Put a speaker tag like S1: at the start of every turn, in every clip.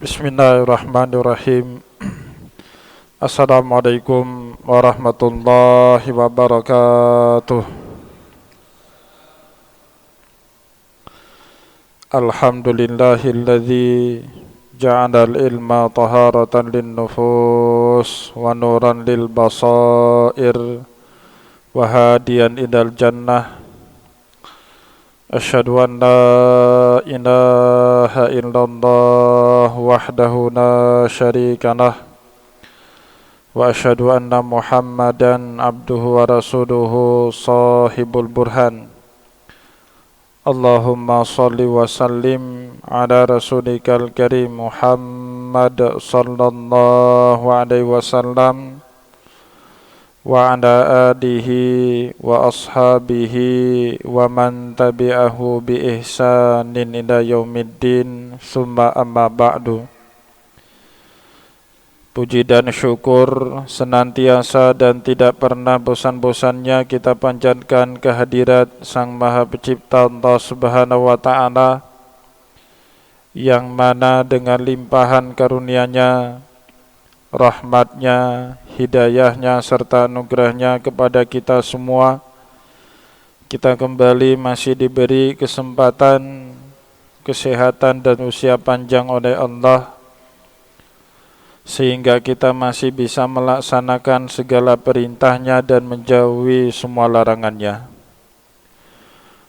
S1: Bismillahirrahmanirrahim. Assalamualaikum warahmatullahi wabarakatuh. Alhamdulillahilladzi ja'alal ilma taharatan linnufus wa nuran lil basair wa hadiyan ilal jannah. Asyhadu an la ilaha illallah wahdahu la syarika lah wa asyhadu anna Muhammadan abduhu wa rasuluhu sahibul burhan. Allahumma salli wa sallim ala rasulikal karim Muhammad sallallahu alaihi wasallam wa ala alihi wa ashabihi wa man tabi'ahu bi ihsanin ila yaumiddin, summa amma ba'du. Puji dan syukur senantiasa dan tidak pernah bosan-bosannya kita panjatkan kehadirat Sang Maha Pencipta Allah Subhanahu wa Ta'ala, yang mana dengan limpahan karunia-Nya, rahmat-Nya, hidayah-Nya serta anugerah-Nya kepada kita semua, kita kembali masih diberi kesempatan, kesehatan dan usia panjang oleh Allah, sehingga kita masih bisa melaksanakan segala perintah-Nya dan menjauhi semua larangan-Nya.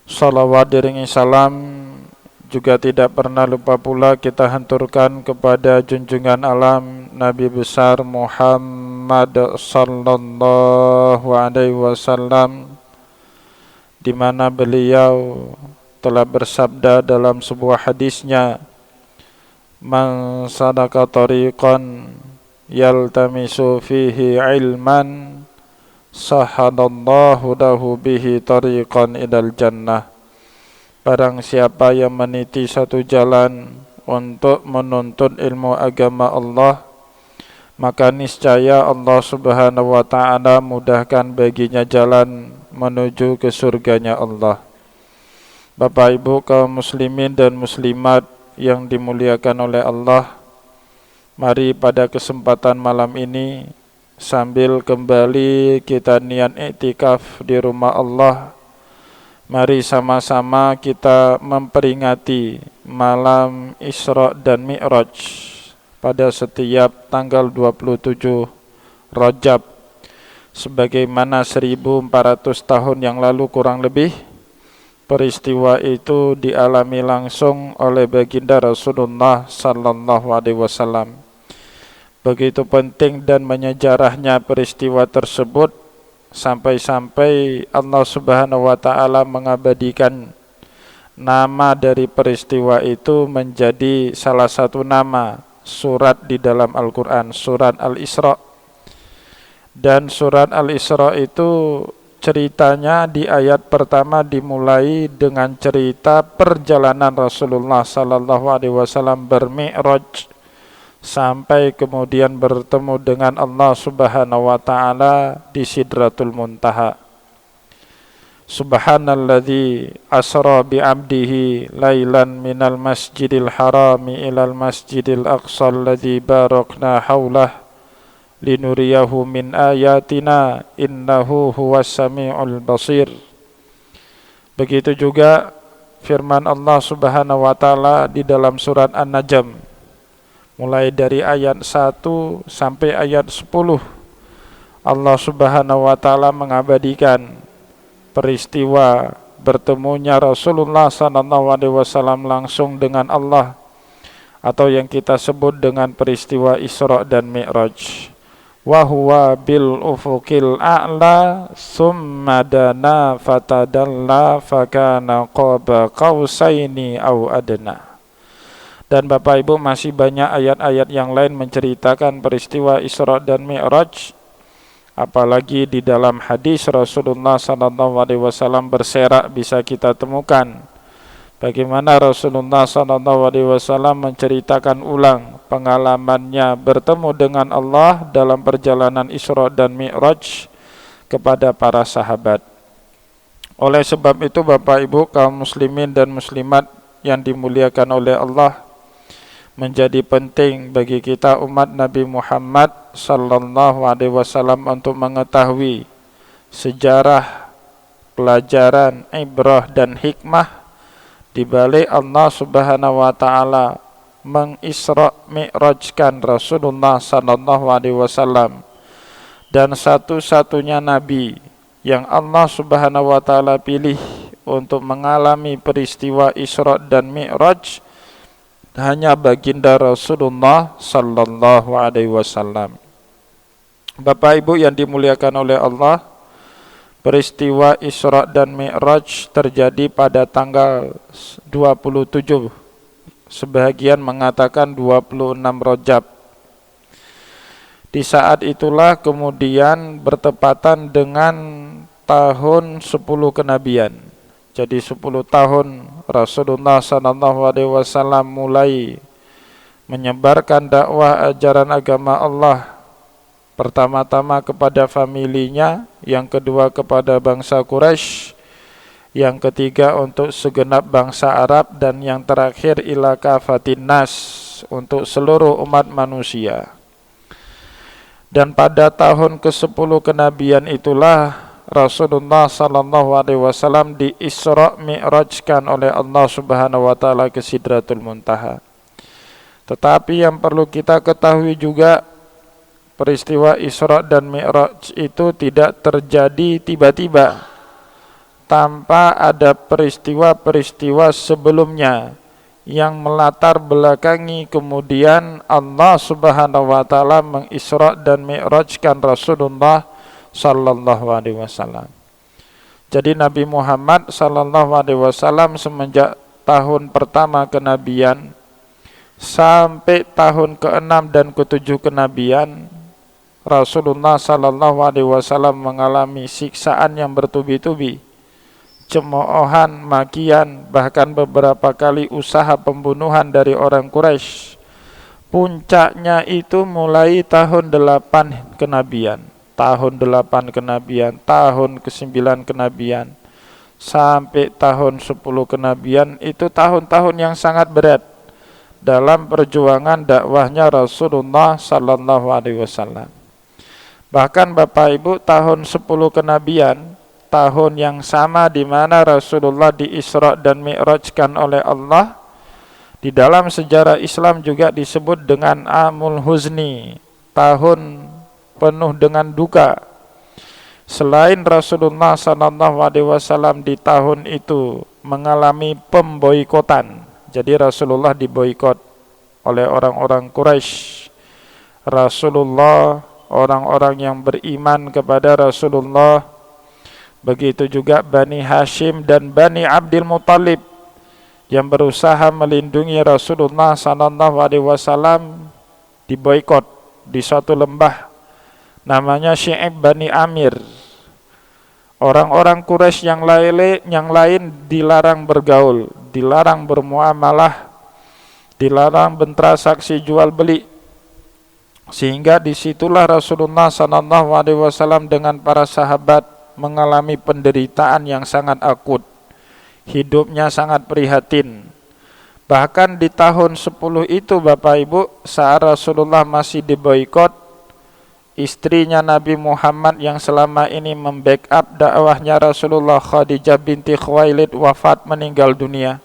S1: Salawat diringi salam juga tidak pernah lupa pula kita hanturkan kepada junjungan alam Nabi besar Muhammad sallallahu alaihi wasallam, di mana beliau telah bersabda dalam sebuah hadisnya, "Man salaka tariqan yaltamisu fihi ilman sahhalallahu lahu bihi tariqan ilal jannah." Barang siapa yang meniti satu jalan untuk menuntut ilmu agama Allah, maka niscaya Allah Subhanahu wa Ta'ala mudahkan baginya jalan menuju ke surganya Allah. Bapak Ibu kaum muslimin dan muslimat yang dimuliakan oleh Allah, mari pada kesempatan malam ini sambil kembali kita niat iktikaf di rumah Allah, mari sama-sama kita memperingati malam Isra dan Mi'raj pada setiap tanggal 27 Rajab, sebagaimana 1400 tahun yang lalu kurang lebih peristiwa itu dialami langsung oleh baginda Rasulullah sallallahu alaihi wasallam. Begitu penting dan menyejarahnya peristiwa tersebut, sampai-sampai Allah Subhanahu wa Ta'ala mengabadikan nama dari peristiwa itu menjadi salah satu nama surat di dalam Al-Quran, surat Al-Isra. Dan surat Al-Isra itu ceritanya di ayat pertama dimulai dengan cerita perjalanan Rasulullah sallallahu alaihi wasallam bermi'raj sampai kemudian bertemu dengan Allah Subhanahu wa Ta'ala di Sidratul Muntaha. Subhanalladzi asra bi'abdihi lailan minal masjidil harami ilal masjidil aqsa alladzi barakna haulah linuriyahu min ayatina innahu huwas sami'ul basir. Begitu juga firman Allah Subhanahu wa Ta'ala di dalam surat An-Najm, mulai dari ayat 1 sampai ayat 10, Allah Subhanahu wa Ta'ala mengabadikan peristiwa bertemunya Rasulullah sallallahu alaihi wasallam langsung dengan Allah, atau yang kita sebut dengan peristiwa Isra dan Mi'raj. Wa huwa bil ufuqil a'la summa dana fatadalla fakana qaba qausaini aw adna. Dan Bapak Ibu, masih banyak ayat-ayat yang lain menceritakan peristiwa Isra dan Mi'raj. Apalagi di dalam hadis Rasulullah SAW berserak bisa kita temukan bagaimana Rasulullah SAW menceritakan ulang pengalamannya bertemu dengan Allah dalam perjalanan Isra dan Mi'raj kepada para sahabat. Oleh sebab itu Bapak Ibu kaum muslimin dan muslimat yang dimuliakan oleh Allah, menjadi penting bagi kita umat Nabi Muhammad sallallahu alaihi wasallam untuk mengetahui sejarah, pelajaran, ibrah dan hikmah di balik Allah Subhanahu wa taala mengisra mi'rajkan Rasulullah sallallahu alaihi wasallam, dan satu-satunya nabi yang Allah Subhanahu wa taala pilih untuk mengalami peristiwa Isra dan Mi'raj hanya baginda Rasulullah sallallahu alaihi wasallam. Bapak Ibu yang dimuliakan oleh Allah, peristiwa Isra dan Mi'raj terjadi pada tanggal 27, sebagian mengatakan 26 Rajab. Di saat itulah kemudian bertepatan dengan tahun 10 kenabian. Jadi 10 tahun Rasulullah SAW mulai menyebarkan dakwah ajaran agama Allah. Pertama-tama kepada familinya, yang kedua kepada bangsa Quraisy, yang ketiga untuk segenap bangsa Arab, dan yang terakhir ila kafatin nas, untuk seluruh umat manusia. Dan pada tahun ke-10 kenabian itulah Rasulullah sallallahu alaihi wasallam diisra mi'rajkan oleh Allah Subhanahu wa taala ke Sidratul Muntaha. Tetapi yang perlu kita ketahui juga, peristiwa Isra dan Mi'raj itu tidak terjadi tiba-tiba tanpa ada peristiwa-peristiwa sebelumnya yang melatar belakangi kemudian Allah Subhanahu wa taala mengisra dan mi'rajkan Rasulullah sallallahu alaihi wasallam. Jadi Nabi Muhammad sallallahu alaihi wasallam semenjak tahun pertama kenabian sampai tahun ke-6 dan ke-7 kenabian, Rasulullah sallallahu alaihi wasallam mengalami siksaan yang bertubi-tubi, cemoohan, makian, bahkan beberapa kali usaha pembunuhan dari orang Quraisy. Puncaknya itu mulai tahun 8 kenabian, tahun 8 kenabian, tahun ke-9 kenabian, sampai tahun 10 kenabian. Itu tahun-tahun yang sangat berat dalam perjuangan dakwahnya Rasulullah sallallahu alaihi wasallam. Bahkan Bapak Ibu, tahun 10 kenabian, tahun yang sama di mana Rasulullah diisra dan mi'rajkan oleh Allah, di dalam sejarah Islam juga disebut dengan Amul Huzni, tahun penuh dengan duka. Selain Rasulullah SAW di tahun itu mengalami pemboikotan, jadi Rasulullah diboikot oleh orang-orang Quraisy. Rasulullah, orang-orang yang beriman kepada Rasulullah, begitu juga Bani Hashim dan Bani Abdul Muttalib yang berusaha melindungi Rasulullah SAW diboikot di suatu lembah namanya Syi'ib Bani Amir. Orang-orang Quraisy yang lain dilarang bergaul, dilarang bermuamalah, dilarang bertransaksi jual beli. Sehingga disitulah Rasulullah SAW dengan para sahabat mengalami penderitaan yang sangat akut. Hidupnya sangat prihatin. Bahkan di tahun 10 itu Bapak Ibu, saat Rasulullah masih diboikot, istrinya Nabi Muhammad yang selama ini membackup dakwahnya Rasulullah, Khadijah binti Khuwailid, wafat, meninggal dunia.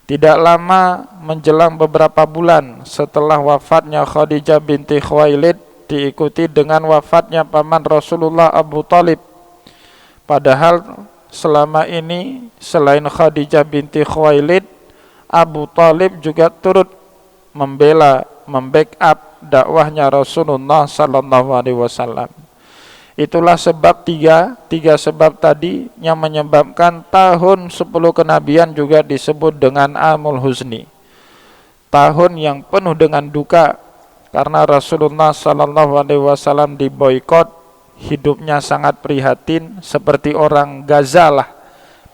S1: Tidak lama menjelang beberapa bulan setelah wafatnya Khadijah binti Khuwailid, diikuti dengan wafatnya paman Rasulullah, Abu Thalib. Padahal selama ini selain Khadijah binti Khuwailid, Abu Thalib juga turut membela, membackup dakwahnya Rasulullah sallallahu alaihi wasallam. Itulah sebab tiga sebab tadi yang menyebabkan tahun 10 kenabian juga disebut dengan Amul Huzni, tahun yang penuh dengan duka karena Rasulullah sallallahu alaihi wasallam diboikot. Hidupnya sangat prihatin, seperti orang Gaza lah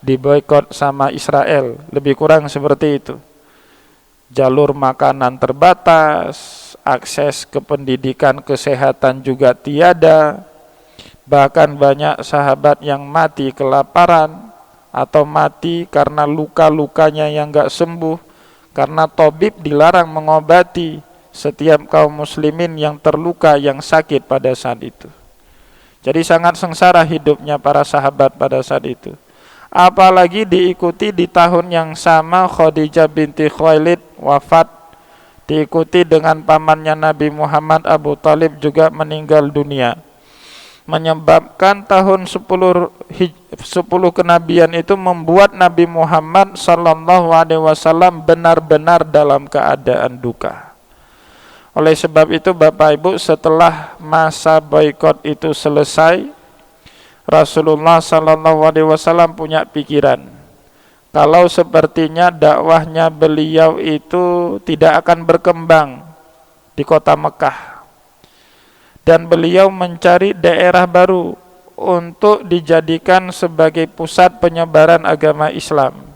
S1: diboikot sama Israel, lebih kurang seperti itu. Jalur makanan terbatas, akses ke pendidikan kesehatan juga tiada. Bahkan banyak sahabat yang mati kelaparan atau mati karena luka-lukanya yang gak sembuh, Karena tabib dilarang mengobati setiap kaum muslimin yang terluka, yang sakit pada saat itu. Jadi sangat sengsara hidupnya para sahabat pada saat itu. Apalagi diikuti di tahun yang sama Khadijah binti Khuwailid wafat, diikuti dengan pamannya Nabi Muhammad Abu Talib juga meninggal dunia, menyebabkan tahun 10 kenabian itu membuat Nabi Muhammad sallallahu alaihi wasallam benar-benar dalam keadaan duka. Oleh sebab itu Bapak Ibu, setelah masa boikot itu selesai, Rasulullah sallallahu alaihi wasallam punya pikiran, kalau sepertinya dakwahnya beliau itu tidak akan berkembang di kota Mekah, dan beliau mencari daerah baru untuk dijadikan sebagai pusat penyebaran agama Islam.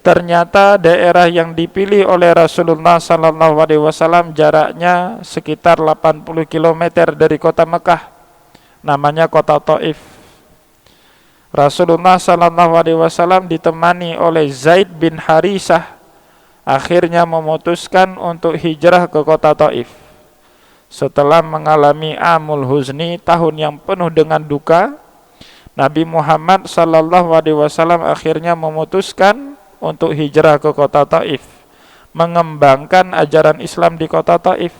S1: Ternyata daerah yang dipilih oleh Rasulullah sallallahu alaihi wasallam jaraknya sekitar 80 km dari kota Mekah, namanya kota Taif. Rasulullah sallallahu alaihi wasallam ditemani oleh Zaid bin Harisah akhirnya memutuskan untuk hijrah ke kota Taif. Setelah mengalami Amul Huzni, tahun yang penuh dengan duka, Nabi Muhammad sallallahu alaihi wasallam akhirnya memutuskan untuk hijrah ke kota Taif, mengembangkan ajaran Islam di kota Taif.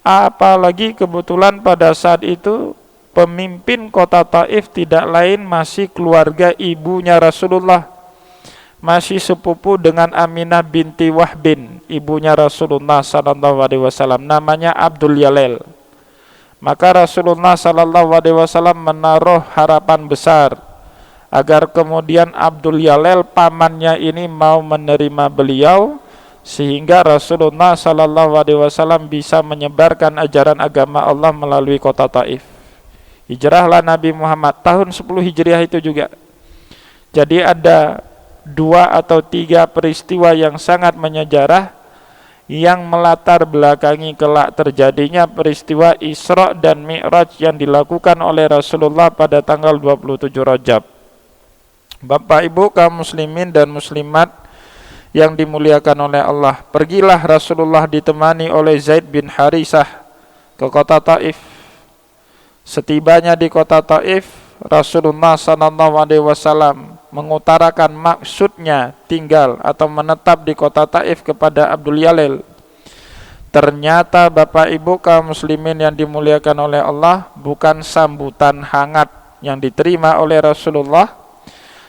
S1: Apalagi kebetulan pada saat itu pemimpin kota Taif tidak lain masih keluarga ibunya Rasulullah, masih sepupu dengan Aminah binti Wahbin, ibunya Rasulullah sallallahu alaihi wasallam, namanya Abdul Yalel. Maka Rasulullah sallallahu alaihi wasallam menaruh harapan besar agar kemudian Abdul Yalel pamannya ini mau menerima beliau, sehingga Rasulullah sallallahu alaihi wasallam bisa menyebarkan ajaran agama Allah melalui kota Taif. Hijrahlah Nabi Muhammad tahun 10 Hijriah itu juga. Jadi ada 2 atau 3 peristiwa yang sangat menyejarah yang melatar belakangi kelak terjadinya peristiwa Isra dan Mi'raj yang dilakukan oleh Rasulullah pada tanggal 27 Rajab. Bapak Ibu kaum muslimin dan muslimat yang dimuliakan oleh Allah, pergilah Rasulullah ditemani oleh Zaid bin Harisah ke kota Taif. Setibanya di kota Taif, Rasulullah sallallahu alaihi wasallam mengutarakan maksudnya tinggal atau menetap di kota Taif kepada Abdul Yalil. Ternyata Bapak Ibu kaum muslimin yang dimuliakan oleh Allah, bukan sambutan hangat yang diterima oleh Rasulullah,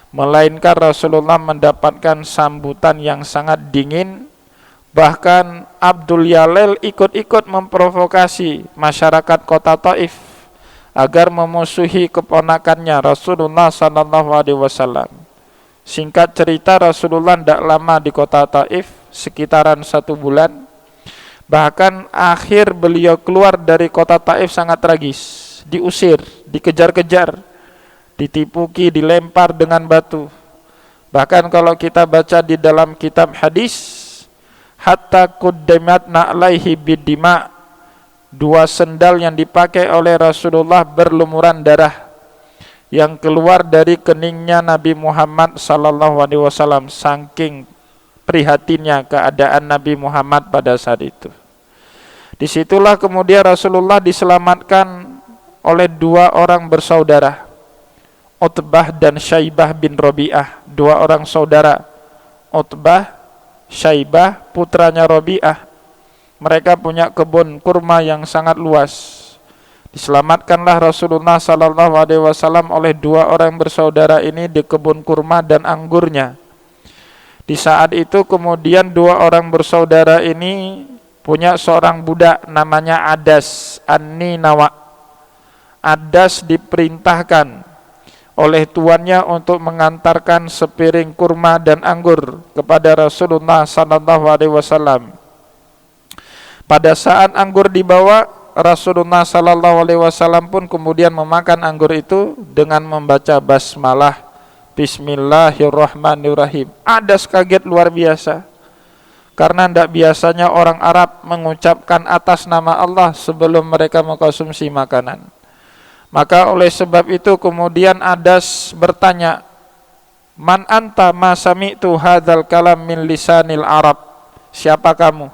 S1: melainkan Rasulullah mendapatkan sambutan yang sangat dingin. Bahkan Abdul Yalil ikut-ikut memprovokasi masyarakat kota Taif agar memusuhi keponakannya Rasulullah sallallahu alaihi wasallam. Singkat cerita, Rasulullah tidak lama di kota Taif, sekitaran 1 bulan. Bahkan akhir beliau keluar dari kota Taif sangat tragis, diusir, dikejar-kejar, ditipuki, dilempar dengan batu. Bahkan kalau kita baca di dalam kitab hadis, hatta quddimat na'laihi bidima, 2 sendal yang dipakai oleh Rasulullah berlumuran darah yang keluar dari keningnya Nabi Muhammad sallallahu alaihi wasallam, saking prihatinnya keadaan Nabi Muhammad pada saat itu. Disitulah kemudian Rasulullah diselamatkan oleh 2 orang bersaudara, Utbah dan Syaibah bin Rabi'ah, 2 orang saudara. Utbah, Syaibah, putranya Rabi'ah. Mereka punya kebun kurma yang sangat luas. Diselamatkanlah Rasulullah sallallahu alaihi wasallam oleh 2 orang bersaudara ini di kebun kurma dan anggurnya. Di saat itu kemudian 2 orang bersaudara ini punya seorang budak namanya Adas An-Ninawa. Adas diperintahkan oleh tuannya untuk mengantarkan sepiring kurma dan anggur kepada Rasulullah sallallahu alaihi wasallam. Pada saat anggur dibawa, Rasulullah sallallahu alaihi wasallam pun kemudian memakan anggur itu dengan membaca basmalah, Bismillahirrahmanirrahim. Adas kaget luar biasa, karena tidak biasanya orang Arab mengucapkan atas nama Allah sebelum mereka mengkonsumsi makanan. Maka oleh sebab itu kemudian Adas bertanya, Man anta ma sami'tu hadzal kalam min lisanil Arab. Siapa kamu?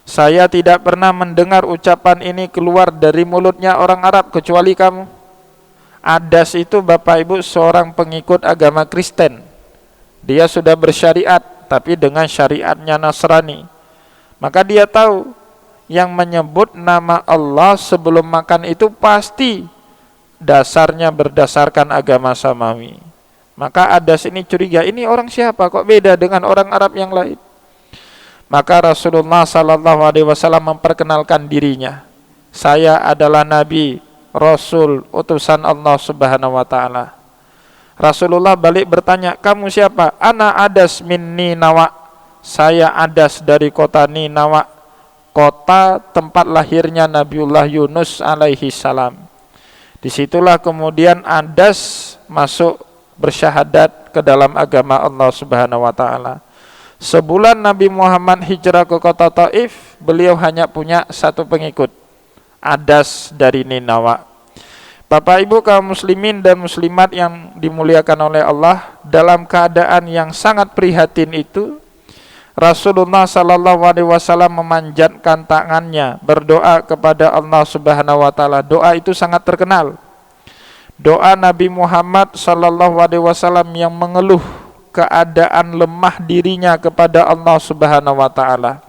S1: Saya tidak pernah mendengar ucapan ini keluar dari mulutnya orang Arab kecuali kamu. Adas itu Bapak Ibu seorang pengikut agama Kristen. Dia sudah bersyariat tapi dengan syariatnya Nasrani. Maka dia tahu yang menyebut nama Allah sebelum makan itu pasti dasarnya berdasarkan agama samawi. Maka Adas ini curiga, ini orang siapa kok beda dengan orang Arab yang lain? Maka Rasulullah SAW memperkenalkan dirinya. Saya adalah Nabi, Rasul, utusan Allah Subhanahu wa Ta'ala. Rasulullah balik bertanya, kamu siapa? Ana Adas min Ninawa. Saya Adas dari kota Ninawa, kota tempat lahirnya Nabiullah Yunus alaihi salam. Disitulah kemudian Adas masuk bersyahadat ke dalam agama Allah Subhanahu wa Ta'ala. Sebulan Nabi Muhammad hijrah ke kota Taif, beliau hanya punya satu pengikut, Adas dari Ninawa. Bapak Ibu kaum muslimin dan muslimat yang dimuliakan oleh Allah, dalam keadaan yang sangat prihatin itu, Rasulullah SAW memanjatkan tangannya berdoa kepada Allah Subhanahu wa Ta'ala. Doa itu sangat terkenal. Doa Nabi Muhammad SAW yang mengeluh keadaan lemah dirinya kepada Allah Subhanahu wa Ta'ala.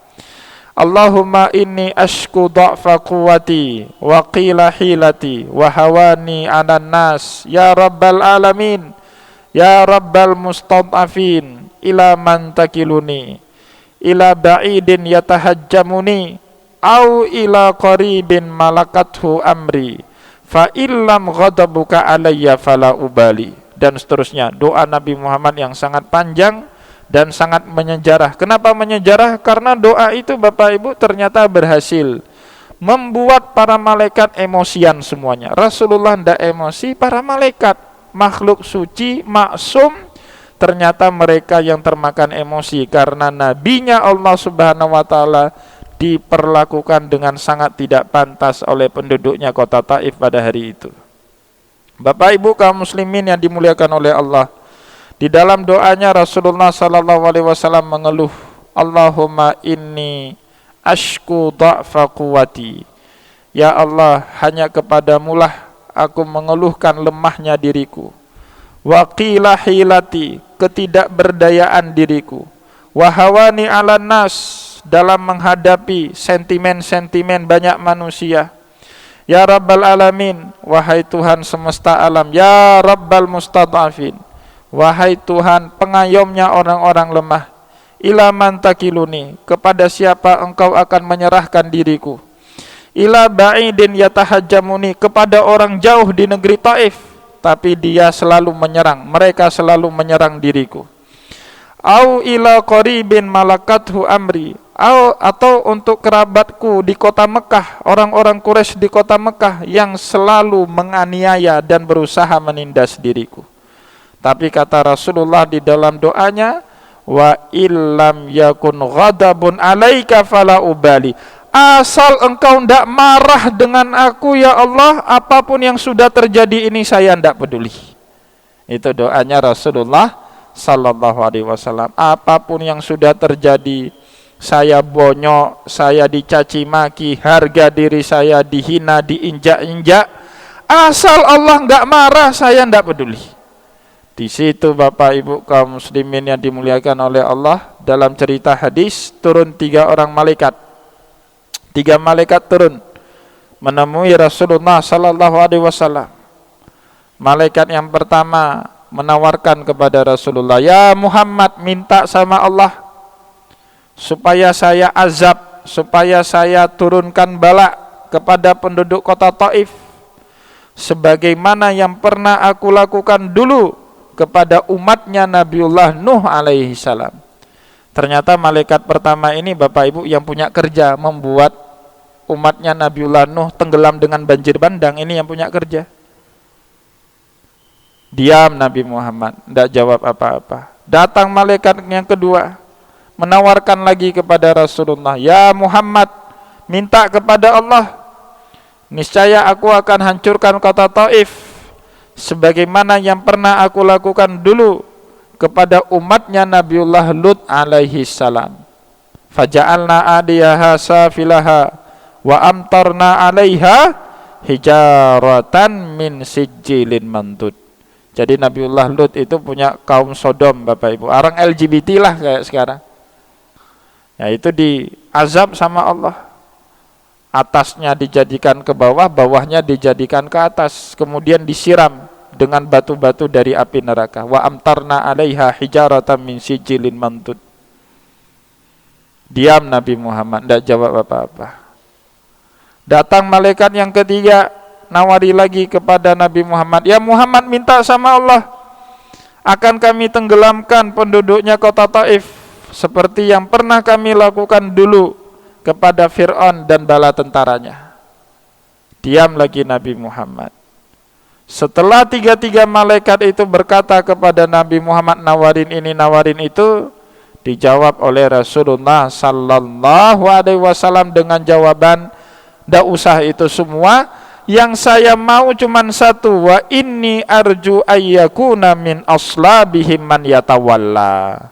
S1: Allahumma inni ashku dha'fa quwwati wa qila hilati wa hawani 'alan nas ya rabbal alamin ya rabbal mustad'afin ila man takiluni ila ba'idin yatahajjamuni au ila qaribin malakathu amri fa illam ghadabuka alayya fala ubali, dan seterusnya. Doa Nabi Muhammad yang sangat panjang dan sangat menyejarah. Kenapa menyejarah? Karena doa itu Bapak Ibu ternyata berhasil membuat para malaikat emosian semuanya. Rasulullah tidak emosi, para malaikat makhluk suci maksum ternyata mereka yang termakan emosi karena nabinya Allah Subhanahu wa Ta'ala diperlakukan dengan sangat tidak pantas oleh penduduknya kota Taif pada hari itu. Bapak Ibu kaum muslimin yang dimuliakan oleh Allah, di dalam doanya Rasulullah SAW mengeluh, Allahumma inni ashku dha'fa quwwati. Ya Allah, hanya kepadamulah aku mengeluhkan lemahnya diriku. Wa qila hilati, ketidakberdayaan diriku. Wa hawani 'alan nas, dalam menghadapi sentimen-sentimen banyak manusia. Ya Rabbal Alamin, wahai Tuhan semesta alam. Ya Rabbal Mustad'afin, wahai Tuhan pengayomnya orang-orang lemah. Ila man takiluni, kepada siapa engkau akan menyerahkan diriku. Ila ba'idin yatahajjamuni, kepada orang jauh di negeri Taif, tapi dia selalu menyerang, mereka selalu menyerang diriku. Au ila qaribin malakathu amri, atau untuk kerabatku di kota Mekah, orang-orang Quraisy di kota Mekah yang selalu menganiaya dan berusaha menindas diriku. Tapi kata Rasulullah di dalam doanya, wa illam yakun ghadabun alaika fala ubali, asal engkau tidak marah dengan aku ya Allah, apapun yang sudah terjadi ini saya tidak peduli. Itu doanya Rasulullah sallallahu alaihi wasallam. Apapun yang sudah terjadi, saya bonyok, saya dicaci maki, harga diri saya dihina, diinjak-injak, asal Allah enggak marah saya enggak peduli. Di situ Bapak Ibu kaum muslimin yang dimuliakan oleh Allah, dalam cerita hadis turun 3 orang malaikat. 3 malaikat turun menemui Rasulullah sallallahu alaihi wasallam. Malaikat yang pertama menawarkan kepada Rasulullah, ya Muhammad, minta sama Allah supaya saya azab, supaya saya turunkan bala kepada penduduk kota Taif sebagaimana yang pernah aku lakukan dulu kepada umatnya Nabiullah Nuh alaihi salam. Ternyata malaikat pertama ini Bapak Ibu yang punya kerja membuat umatnya Nabiullah Nuh tenggelam dengan banjir bandang, ini yang punya kerja. Diam Nabi Muhammad, tidak jawab apa-apa. Datang malaikat yang kedua, menawarkan lagi kepada Rasulullah, ya Muhammad, minta kepada Allah, niscaya aku akan hancurkan kota Taif sebagaimana yang pernah aku lakukan dulu kepada umatnya Nabiullah Lut alaihi salam. Faja'alna adiyaha safilaha wa amtarna 'alaiha hijaratan min sijilin mandud. Jadi Nabiullah Lut itu punya kaum Sodom, Bapak Ibu. Orang LGBT lah kayak sekarang. Ya, itu diazab sama Allah. Atasnya dijadikan ke bawah, bawahnya dijadikan ke atas, kemudian disiram dengan batu-batu dari api neraka. Wa amtarna 'alaiha hijaratan min sijilin mandud. Diam Nabi Muhammad, tidak jawab apa-apa. Datang malaikat yang ketiga, nawari lagi kepada Nabi Muhammad, ya Muhammad, minta sama Allah, akan kami tenggelamkan penduduknya kota Taif seperti yang pernah kami lakukan dulu kepada Fir'aun dan bala tentaranya. Diam lagi Nabi Muhammad. Setelah tiga-tiga malaikat itu berkata kepada Nabi Muhammad, nawarin ini, nawarin itu, dijawab oleh Rasulullah sallallahu alaihi wasallam dengan jawaban, "Ndak usah itu semua, yang saya mau cuman satu, wa inni arju ayyakuna min aslabihim man yatawalla."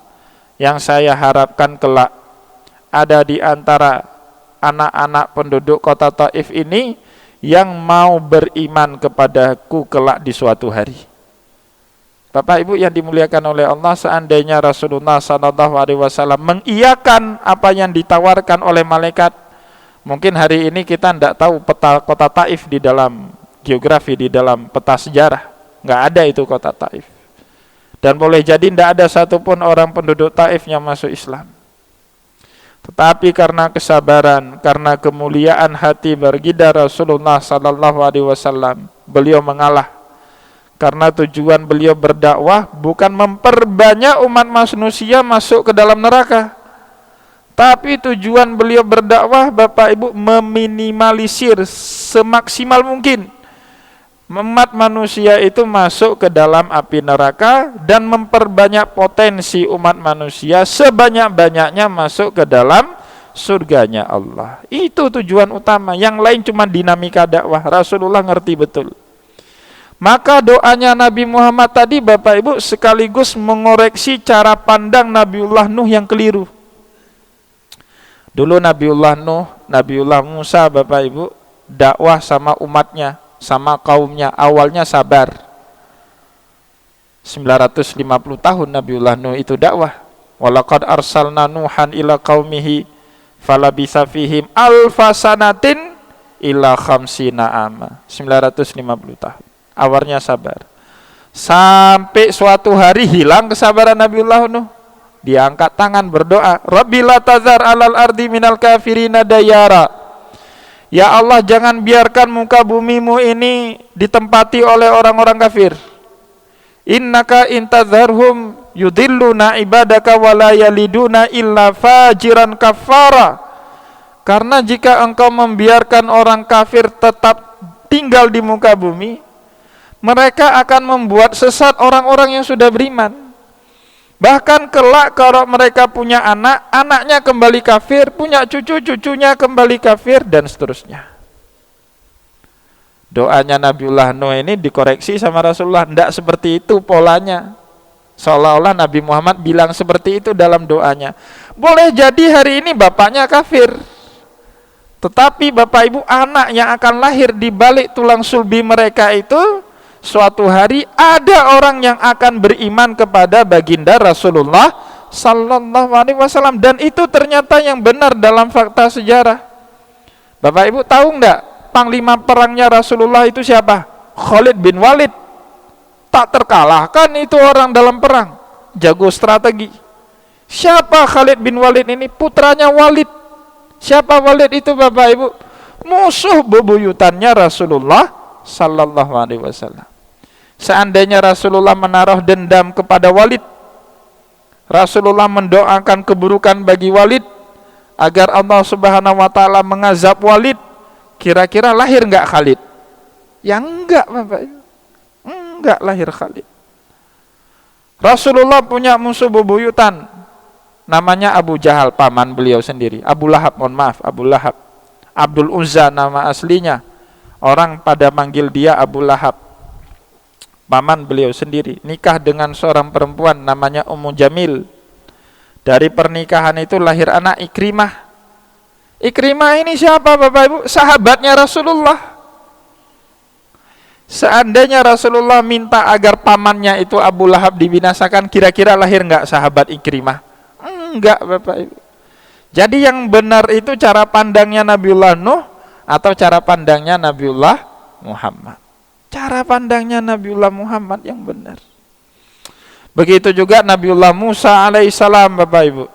S1: Yang saya harapkan kelak ada di antara anak-anak penduduk kota Taif ini yang mau beriman kepadaku kelak di suatu hari. Bapak Ibu yang dimuliakan oleh Allah, seandainya Rasulullah SAW mengiyakan apa yang ditawarkan oleh malaikat, mungkin hari ini kita tidak tahu peta kota Taif di dalam geografi, di dalam peta sejarah. Nggak ada itu kota Taif. Dan boleh jadi tidak ada satupun orang penduduk Taif yang masuk Islam. Tetapi karena kesabaran, karena kemuliaan hati baginda Rasulullah SAW, beliau mengalah. Karena tujuan beliau berdakwah bukan memperbanyak umat manusia masuk ke dalam neraka, tapi tujuan beliau berdakwah, Bapak Ibu, meminimalisir semaksimal mungkin umat manusia itu masuk ke dalam api neraka dan memperbanyak potensi umat manusia sebanyak-banyaknya masuk ke dalam surganya Allah. Itu tujuan utama, yang lain cuma dinamika dakwah. Rasulullah ngerti betul. Maka doanya Nabi Muhammad tadi, Bapak Ibu, sekaligus mengoreksi cara pandang Nabiullah Nuh yang keliru. Dulu Nabiullah Nuh, Nabiullah Musa, Bapak Ibu, dakwah sama umatnya, sama kaumnya, awalnya sabar. 950 tahun Nabiullah Nuh itu dakwah. Walaqad arsalna Nuhan ila qaumihi falabitha fihim alfasanatin ila khamsina ama. 950 tahun. Awalnya sabar. Sampai suatu hari hilang kesabaran Nabiullah Nuh. Dia angkat tangan berdoa, Rabbi la tazar alal ardi minal kafirina dayara. Ya Allah, jangan biarkan muka bumimu ini ditempati oleh orang-orang kafir. Innaka intazarhum yudilluna ibadaka wa la yaliduna illa fajiran kafara. Karena jika engkau membiarkan orang kafir tetap tinggal di muka bumi, mereka akan membuat sesat orang-orang yang sudah beriman. Bahkan kelak kalau mereka punya anak, anaknya kembali kafir, punya cucu, cucunya kembali kafir, dan seterusnya. Doanya Nabiullah Nuh ini dikoreksi sama Rasulullah. Tidak seperti itu polanya. Seolah-olah Nabi Muhammad bilang seperti itu dalam doanya. Boleh jadi hari ini bapaknya kafir, tetapi Bapak Ibu, anak yang akan lahir di balik tulang sulbi mereka itu, suatu hari ada orang yang akan beriman kepada baginda Rasulullah sallallahu alaihi wasallam, dan itu ternyata yang benar dalam fakta sejarah. Bapak Ibu tahu enggak panglima perangnya Rasulullah itu siapa? Khalid bin Walid. Tak terkalahkan itu orang dalam perang, jago strategi. Siapa Khalid bin Walid ini? Putranya Walid. Siapa Walid itu, Bapak Ibu? Musuh bebuyutannya Rasulullah sallallahu alaihi wasallam. Seandainya Rasulullah menaruh dendam kepada Walid, Rasulullah mendoakan keburukan bagi Walid agar Allah Subhanahu wa taala mengazab Walid, kira-kira lahir enggak Khalid? Ya enggak, Bapak Ibu. Enggak lahir Khalid. Rasulullah punya musuh bebuyutan namanya Abu Jahal, paman beliau sendiri. Abu Lahab, mohon maaf, Abu Lahab. Abdul Uzza nama aslinya. Orang pada manggil dia Abu Lahab. paman beliau sendiri, nikah dengan seorang perempuan namanya Ummu Jamil. Dari pernikahan itu lahir anak Ikrimah. Ikrimah ini siapa Bapak Ibu? Sahabatnya Rasulullah. Seandainya Rasulullah minta agar pamannya itu Abu Lahab dibinasakan, kira-kira lahir enggak sahabat Ikrimah? Enggak Bapak Ibu. Jadi yang benar itu cara pandangnya Nabiullah Nuh atau cara pandangnya Nabiullah Muhammad? Cara pandangnya Nabiullah Muhammad yang benar. Begitu juga Nabiullah Musa alaihissalam Bapak Ibu.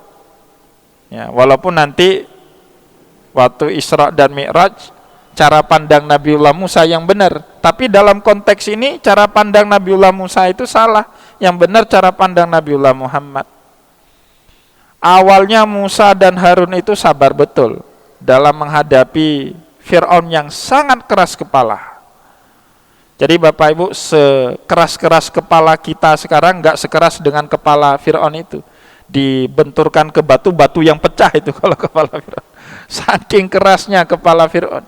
S1: Ya, walaupun nanti waktu Isra dan Mi'raj cara pandang Nabiullah Musa yang benar, tapi dalam konteks ini cara pandang Nabiullah Musa itu salah. Yang benar cara pandang Nabiullah Muhammad. Awalnya Musa dan Harun itu sabar betul dalam menghadapi Fir'aun yang sangat keras kepala. Jadi Bapak Ibu, sekeras-keras kepala kita sekarang nggak sekeras dengan kepala Fir'aun itu. Dibenturkan ke batu-batu yang pecah itu kalau kepala Fir'aun. Saking kerasnya kepala Fir'aun.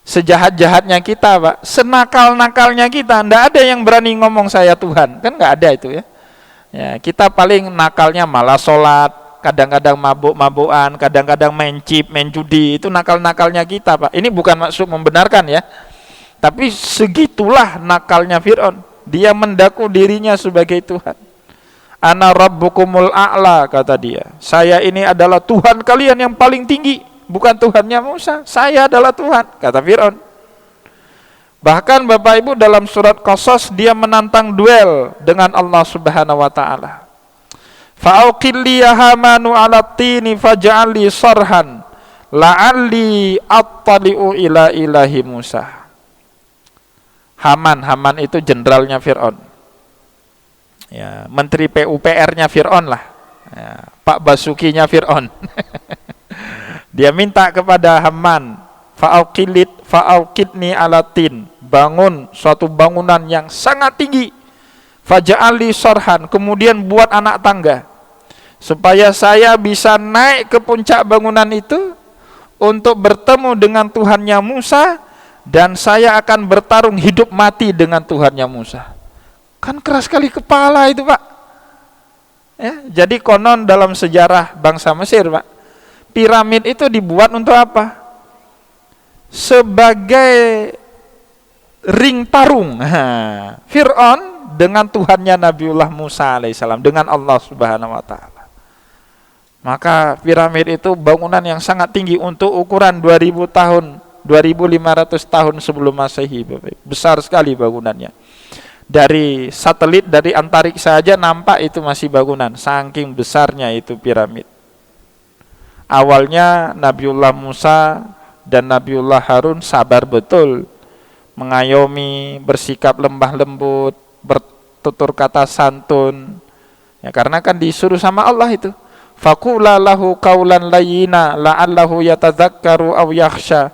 S1: Sejahat-jahatnya kita Pak, senakal-nakalnya kita, nggak ada yang berani ngomong saya Tuhan. Kan nggak ada itu ya. Ya, kita paling nakalnya malah sholat, kadang-kadang mabuk-mabukan, kadang-kadang main chip, main judi, itu nakal-nakalnya kita Pak. Ini bukan maksud membenarkan ya, tapi segitulah nakalnya Fir'aun. Dia mendaku dirinya sebagai Tuhan. Ana rabbukumul a'la, kata dia. Saya ini adalah Tuhan kalian yang paling tinggi, bukan Tuhannya Musa. Saya adalah Tuhan, kata Fir'aun. Bahkan Bapak Ibu dalam surat Qasas dia menantang duel dengan Allah Subhanahu wa taala. Fa'auqil li ya Hamanu 'ala tini faj'al li sarhan la'alli attali'u ila ilahi Musa. Haman itu jenderalnya Fir'aun. Ya, menteri PUPR-nya Fir'aun lah. Ya, Pak Basukinya Fir'aun. Dia minta kepada Haman, fa'auqidni 'ala tin, bangun suatu bangunan yang sangat tinggi, faja'ali sorhan, kemudian buat anak tangga supaya saya bisa naik ke puncak bangunan itu untuk bertemu dengan Tuhannya Musa, dan saya akan bertarung hidup mati dengan Tuhannya Musa. Kan keras sekali kepala itu Pak ya. Jadi konon dalam sejarah bangsa Mesir Pak, piramid itu dibuat untuk apa? Sebagai ring tarung Fir'aun dengan Tuhannya Nabiullah Musa alaihissalam, dengan Allah Subhanahu wa taala. Maka piramid itu bangunan yang sangat tinggi untuk ukuran 2000 tahun, 2500 tahun sebelum Masehi. Besar sekali bangunannya. Dari satelit, dari antariksa saja nampak itu masih bangunan, saking besarnya itu piramid. Awalnya Nabiullah Musa dan Nabiullah Harun sabar betul, mengayomi, bersikap lemah lembut, bertutur kata santun. Ya, karena kan disuruh sama Allah itu. Faqula lahu qaulan layyina la'allahu yatadzakkaru aw yakhsha.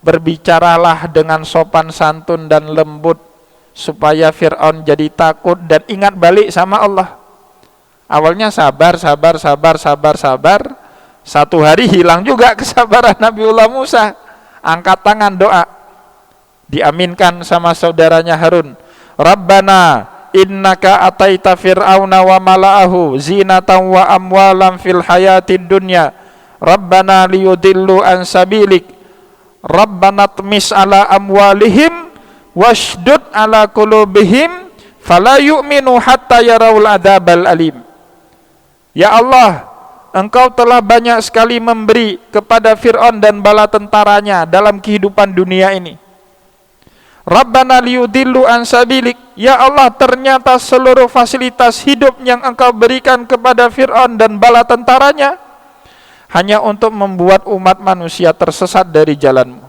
S1: Berbicaralah dengan sopan santun dan lembut supaya Fir'aun jadi takut dan ingat balik sama Allah. Awalnya sabar. Satu hari hilang juga kesabaran Nabiullah Musa. Angkat tangan doa, diaminkan sama saudaranya Harun. Rabbana innaka ataita fir'auna wa mala'ahu zinatan wa amwalan fil hayatid dunya rabbana liyudillu an sabilik rabbana tmis ala amwalihim washdud ala qulubihim fala yu'minu hatta yarawul adzabal alim. Ya Allah, Engkau telah banyak sekali memberi kepada Fir'aun dan bala tentaranya dalam kehidupan dunia ini. Rabbana liyudillu an sabilik. Ya Allah, ternyata seluruh fasilitas hidup yang Engkau berikan kepada Fir'aun dan bala tentaranya hanya untuk membuat umat manusia tersesat dari jalan-Mu.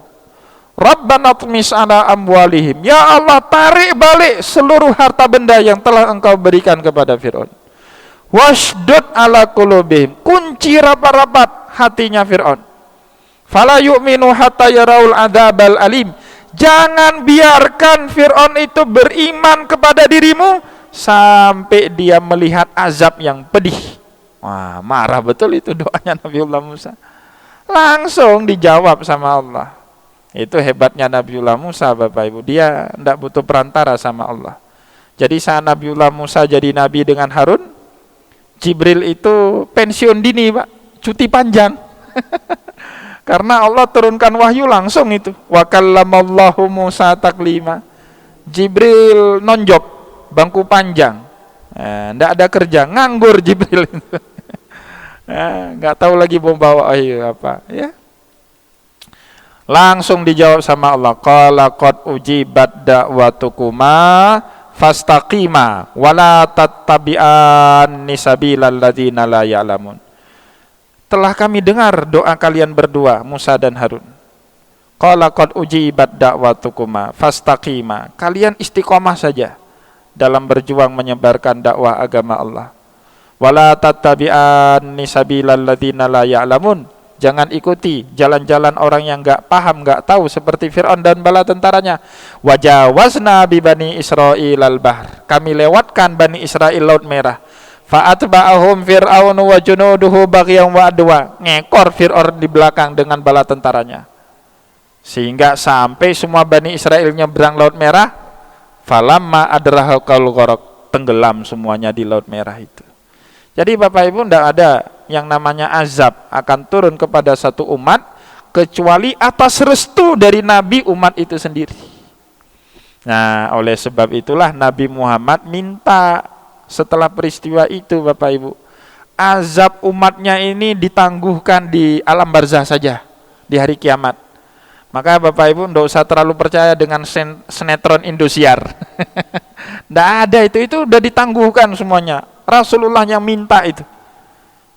S1: Rabbana tmis ala amwalihim. Ya Allah, tarik balik seluruh harta benda yang telah Engkau berikan kepada Fir'aun. Washdud ala qulubihim, kunci rapat-rapat hatinya Fir'aun. Fala yu'minu hatta yarawul adzabal alim. Jangan biarkan Fir'aun itu beriman kepada dirimu sampai dia melihat azab yang pedih. Wah, marah betul itu doanya Nabiullah Musa. Langsung dijawab sama Allah. Itu hebatnya Nabiullah Musa, Bapak Ibu. Dia tidak butuh perantara sama Allah. Jadi saat Nabiullah Musa jadi nabi dengan Harun, Jibril itu pensiun dini, Pak, cuti panjang. Karena Allah turunkan wahyu langsung itu. Wa kallamallahu Musa taklima. Jibril nonjok, bangku panjang. Ndak ada kerja, nganggur Jibril itu. Nggak tahu lagi mau bawa wahyu apa, ya. Langsung dijawab sama Allah. Qala qad ujibat da'watukuma fastaqima wala tattabi'anni sabilal ladzina la ya'lamun. Telah kami dengar doa kalian berdua, Musa dan Harun. Qala qad ujibat da'watukuma fastaqima. Kalian istiqomah saja dalam berjuang menyebarkan dakwah agama Allah. Wala tattabi'anni sabilal ladzina la ya'lamun. Jangan ikuti jalan-jalan orang yang enggak paham, enggak tahu, seperti Fir'aun dan bala tentaranya. Wajawazna bi bani Israil al-bahr. Kami lewatkan Bani Israel Laut Merah. Fa'atba'ahum Fir'aun wa junuduhu baghyan wa adwa. Ngekor Fir'aun di belakang dengan bala tentaranya. Sehingga sampai semua Bani Israel nyebrang Laut Merah. Falamma adrahaqal gharaq, tenggelam semuanya di Laut Merah itu. Jadi Bapak Ibu, tidak ada yang namanya azab akan turun kepada satu umat kecuali atas restu dari Nabi umat itu sendiri. Nah, oleh sebab itulah Nabi Muhammad minta setelah peristiwa itu, Bapak Ibu, azab umatnya ini ditangguhkan di alam barzah saja, di hari kiamat. Maka Bapak Ibu tidak usah terlalu percaya dengan sinetron Indosiar. Tidak ada itu udah ditangguhkan semuanya. Rasulullah yang minta itu.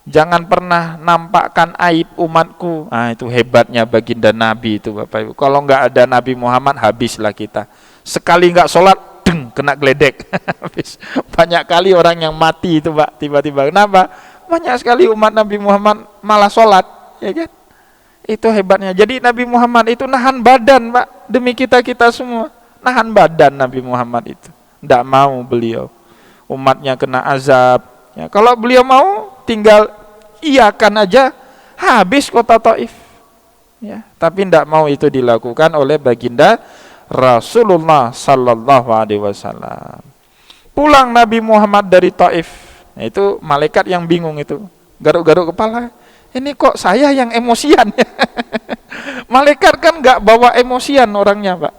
S1: Jangan pernah nampakkan aib umatku. Itu hebatnya baginda Nabi itu, Bapak Ibu. Kalau nggak ada Nabi Muhammad, habislah kita. Sekali nggak sholat, kena geledek. Habis. Banyak kali orang yang mati itu, Pak, tiba-tiba. Kenapa? Banyak sekali umat Nabi Muhammad malah sholat, ya kan? Itu hebatnya. Jadi Nabi Muhammad itu nahan badan, Pak, demi kita semua. Nahan badan Nabi Muhammad itu. Tidak mau beliau umatnya kena azab. Ya, kalau beliau mau, tinggal iyakan aja, habis kota Taif. Ya, tapi tidak mau itu dilakukan oleh baginda Rasulullah sallallahu alaihi wasallam. Pulang Nabi Muhammad dari Taif, nah, itu malaikat yang bingung itu, garuk-garuk kepala. Ini kok saya yang emosian ya? Malaikat kan nggak bawa emosian orangnya, Pak.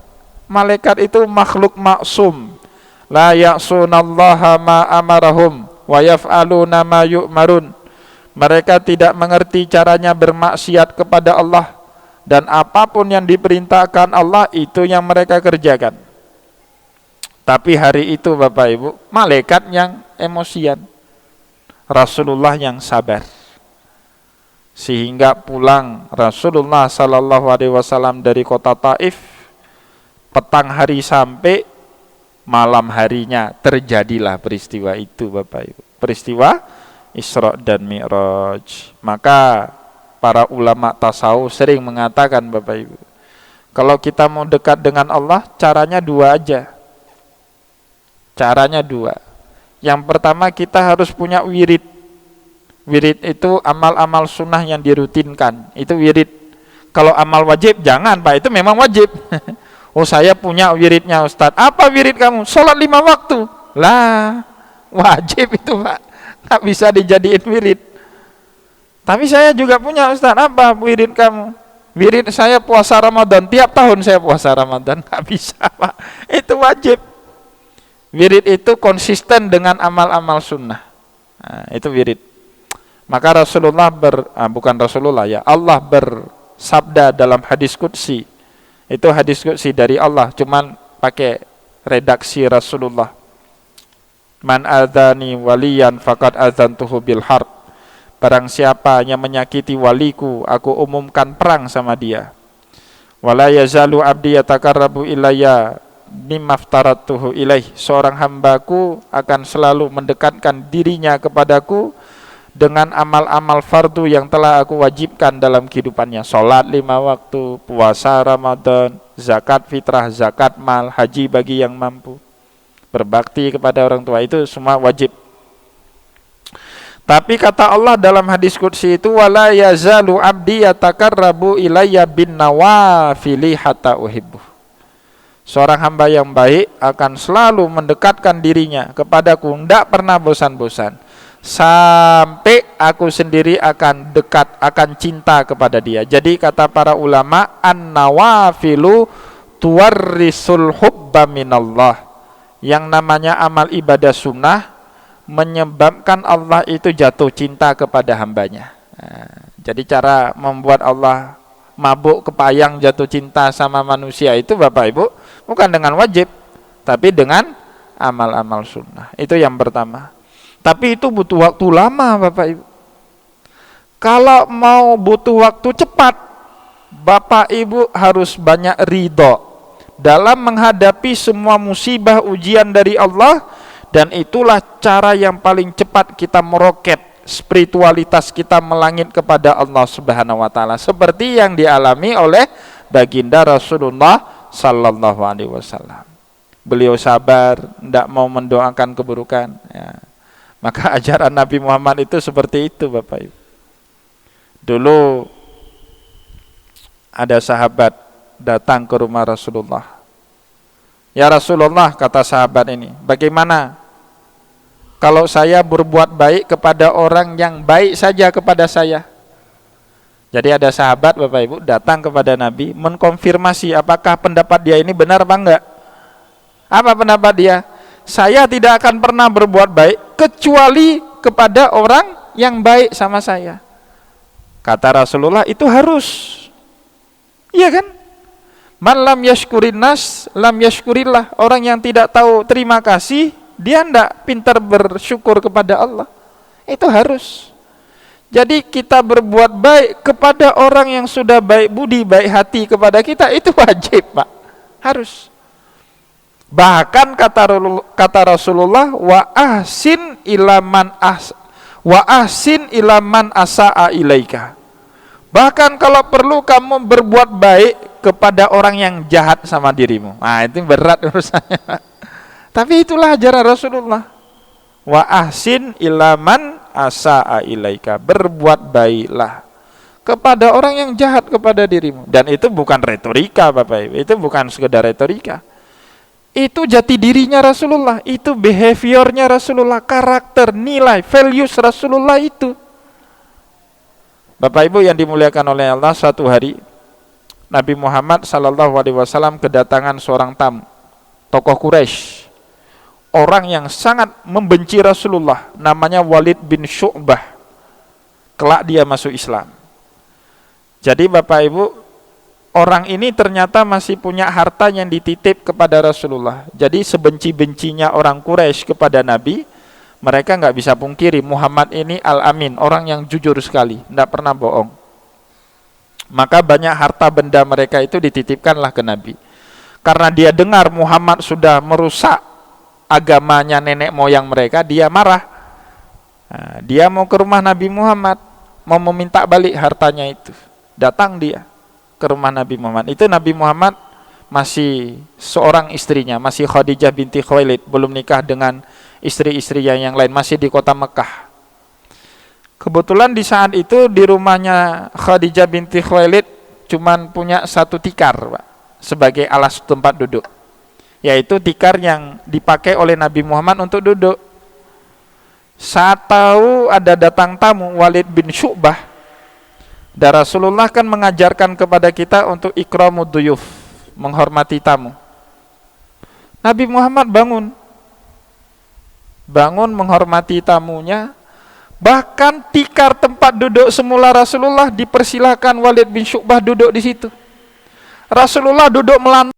S1: Malaikat itu makhluk maksum. La ya'sunallaha ma amarahum wa yaf'aluna ma yu'marun. Mereka tidak mengerti caranya bermaksiat kepada Allah, dan apapun yang diperintahkan Allah itu yang mereka kerjakan. Tapi hari itu, Bapak Ibu, malaikat yang emosian, Rasulullah yang sabar. Sehingga pulang Rasulullah sallallahu alaihi wasallam dari kota Taif, petang hari sampai malam harinya terjadilah peristiwa itu, Bapak Ibu. Peristiwa Isra dan Mi'raj. Maka para ulama tasawuf sering mengatakan, Bapak Ibu, kalau kita mau dekat dengan Allah, caranya dua aja. Caranya dua. Yang pertama, kita harus punya wirid. Wirid itu amal-amal sunnah yang dirutinkan. Itu wirid. Kalau amal wajib, jangan, Pak. Itu memang wajib. Oh, saya punya wiridnya, Ustadz. Apa wirid kamu? Sholat 5 waktu. Lah, wajib itu, Pak. Nggak bisa dijadiin wirid. Tapi saya juga punya, Ustadz. Apa wirid kamu? Wirid saya puasa Ramadan. Tiap tahun saya puasa Ramadan. Nggak bisa, Pak. Itu wajib. Wirid itu konsisten dengan amal-amal sunnah. Nah, itu wirid. Maka Rasulullah bukan Rasulullah ya, Allah bersabda dalam hadis qudsi. Itu hadis qudsi dari Allah, cuman pakai redaksi Rasulullah. Man adzani waliyan faqad adzantuhu bil harb. Barang siapa yang menyakiti waliku, aku umumkan perang sama dia. Wala yazalu abdi yatakarrabu ilayya mimaftaratuhu ilaih. Seorang hambaku akan selalu mendekatkan dirinya kepadaku dengan amal-amal fardu yang telah aku wajibkan dalam kehidupannya. Salat 5 waktu, puasa Ramadan, zakat fitrah, zakat mal, haji bagi yang mampu, berbakti kepada orang tua, itu semua wajib. Tapi kata Allah dalam hadis qudsi itu, wala yazalu abdi yatakarrabu ilayya bin nawafili hatta uhibbu. Seorang hamba yang baik akan selalu mendekatkan dirinya kepadaku, tidak pernah bosan-bosan, sampai aku sendiri akan dekat, akan cinta kepada dia. Jadi kata para ulama, an-nawafilu tuwarrisul hubba minallah. Yang namanya amal ibadah sunnah menyebabkan Allah itu jatuh cinta kepada hambanya. Jadi cara membuat Allah mabuk kepayang jatuh cinta sama manusia itu Bapak Ibu bukan dengan wajib, tapi dengan amal-amal sunnah. Itu yang pertama. Tapi itu butuh waktu lama Bapak Ibu. Kalau mau butuh waktu cepat, Bapak Ibu harus banyak ridho dalam menghadapi semua musibah ujian dari Allah. Dan itulah cara yang paling cepat kita meroket spiritualitas kita melangit kepada Allah Subhanahu wa taala, seperti yang dialami oleh baginda Rasulullah sallallahu alaihi wasallam. Beliau sabar, tidak mau mendoakan keburukan, ya. Maka ajaran Nabi Muhammad itu seperti itu Bapak Ibu. Dulu ada sahabat datang ke rumah Rasulullah. Ya Rasulullah, kata sahabat ini, bagaimana kalau saya berbuat baik kepada orang yang baik saja kepada saya? Jadi ada sahabat Bapak Ibu datang kepada Nabi mengkonfirmasi apakah pendapat dia ini benar apa enggak. Apa pendapat dia? Saya tidak akan pernah berbuat baik kecuali kepada orang yang baik sama saya. Kata Rasulullah, itu harus. Iya kan? Man lam yashkurin nas lam yashkurillah. Orang yang tidak tahu terima kasih, dia tidak pintar bersyukur kepada Allah. Itu harus. Jadi kita berbuat baik kepada orang yang sudah baik budi, baik hati kepada kita, itu wajib Pak. Harus. Bahkan kata Rasulullah, wa ahsin ilaman asa'a ilaika. Bahkan kalau perlu kamu berbuat baik kepada orang yang jahat sama dirimu. Nah, itu berat urusannya. Tapi itulah ajaran Rasulullah. Wa ahsin ilaman asa'a ilaika. Berbuat baiklah kepada orang yang jahat kepada dirimu. Dan itu bukan retorika Bapak Ibu. Itu bukan sekedar retorika. Itu jati dirinya Rasulullah, itu behaviornya Rasulullah, karakter, nilai, values Rasulullah itu. Bapak Ibu yang dimuliakan oleh Allah, suatu hari Nabi Muhammad SAW kedatangan seorang tamu, tokoh Quraisy, orang yang sangat membenci Rasulullah, namanya Walid bin Syu'bah. Kelak dia masuk Islam. Jadi Bapak Ibu, orang ini ternyata masih punya harta yang dititip kepada Rasulullah. Jadi sebenci-bencinya orang Quraisy kepada Nabi, mereka nggak bisa pungkiri Muhammad ini al-amin, orang yang jujur sekali, tidak pernah bohong. Maka banyak harta benda mereka itu dititipkanlah ke Nabi. Karena dia dengar Muhammad sudah merusak agamanya nenek moyang mereka, dia marah. Nah, dia mau ke rumah Nabi Muhammad, mau meminta balik hartanya itu. Datang dia ke rumah Nabi Muhammad. Itu Nabi Muhammad masih seorang istrinya, masih Khadijah binti Khuwailid, belum nikah dengan istri-istri yang lain, masih di kota Mekah. Kebetulan di saat itu di rumahnya Khadijah binti Khuwailid cuman punya satu tikar Pak, sebagai alas tempat duduk, yaitu tikar yang dipakai oleh Nabi Muhammad untuk duduk. Saat tahu ada datang tamu Walid bin Syu'bah, dan Rasulullah kan mengajarkan kepada kita untuk ikramud duyuf, menghormati tamu. Nabi Muhammad bangun menghormati tamunya. Bahkan tikar tempat duduk semula Rasulullah dipersilahkan Walid bin Syu'bah duduk di situ. Rasulullah duduk melantai